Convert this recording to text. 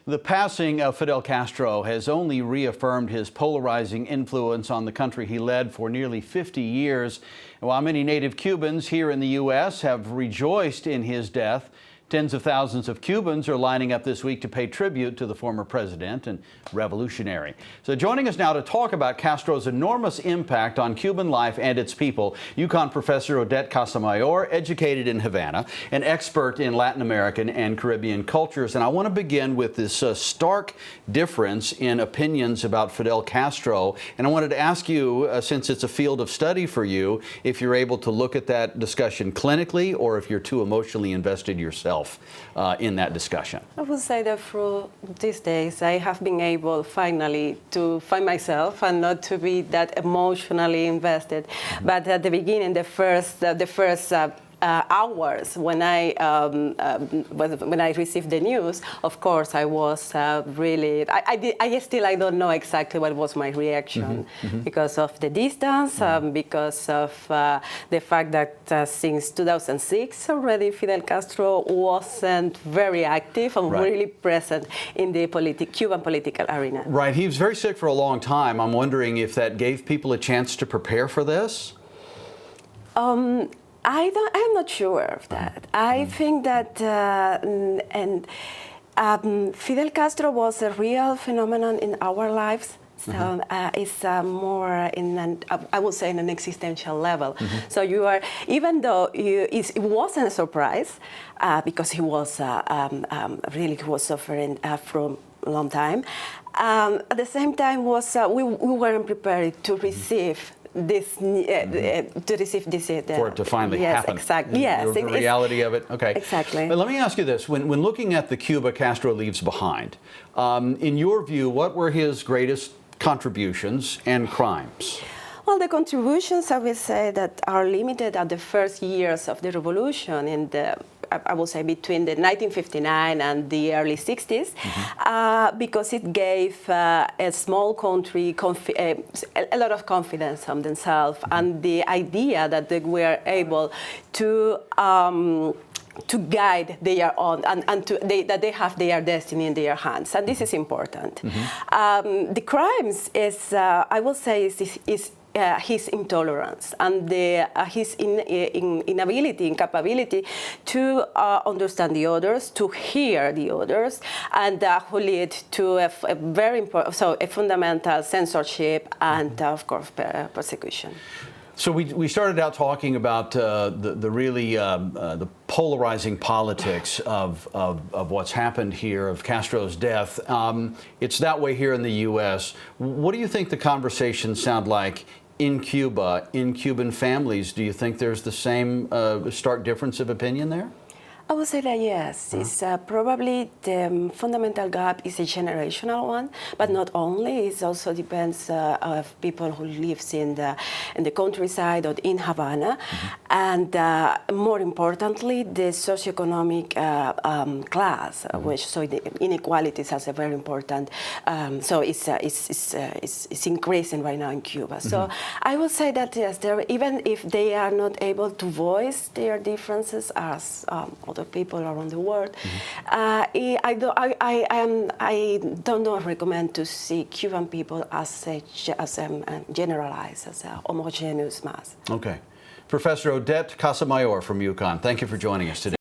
The passing of Fidel Castro has only reaffirmed his polarizing influence on the country he led for nearly 50 years. While many native Cubans here in the U.S. have rejoiced in his death, tens of thousands of Cubans are lining up this week to pay tribute to the former president and revolutionary. So joining us now to talk about Castro's enormous impact on Cuban life and its people, UConn professor Odette Casamayor, educated in Havana, an expert in Latin American and Caribbean cultures. And I want to begin with this stark difference in opinions about Fidel Castro. And I wanted to ask you, since it's a field of study for you, if you're able to look at that discussion clinically or if you're too emotionally invested yourself in that discussion. I would say that through these days I have been able finally to find myself and not to be that emotionally invested. Mm-hmm. But at the beginning, the first hours when I received the news, of course, I was really. I don't know exactly what was my reaction, because of the distance, because of the fact that since 2006 already Fidel Castro wasn't very active and really present in the Cuban political arena. Right, he was very sick for a long time. I'm wondering if that gave people a chance to prepare for this. I'm not sure of that. I think that Fidel Castro was a real phenomenon in our lives. So it's more I would say, in an existential level. So you are, even though it wasn't a surprise, because he was really suffering from a long time. At the same time, we weren't prepared to receive this for it to finally happen. Exactly. Yes, the reality of it. Okay. Exactly. But let me ask you this: when looking at the Cuba Castro leaves behind, in your view, what were his greatest contributions and crimes? Well, the contributions, I would say, that are limited at the first years of the revolution in the, I would say, between the 1959 and the early 60s, because it gave a small country a lot of confidence on themselves, and the idea that they were able to guide their own, and that they have their destiny in their hands, and this is important. The crimes is, I will say, is his intolerance and his inability, incapability to understand the others, to hear the others, and who lead to a very important, so a fundamental censorship and, of course, persecution. So we started out talking about the really the polarizing politics of what's happened here, of Castro's death. It's that way here in the U.S. What do you think the conversations sound like in Cuba, in Cuban families? Do you think there's the same stark difference of opinion there? I would say that yes. It's probably the fundamental gap is a generational one, but not only. It also depends of people who lives in the countryside or in Havana, and more importantly, the socioeconomic class, which so the inequalities has a very important. So it's increasing right now in Cuba. So I would say that yes, even if they are not able to voice their differences as other people around the world, I don't recommend to see Cuban people as generalized, as a homogeneous mass. Okay. Professor Odette Casamayor from UConn, thank you for joining us today.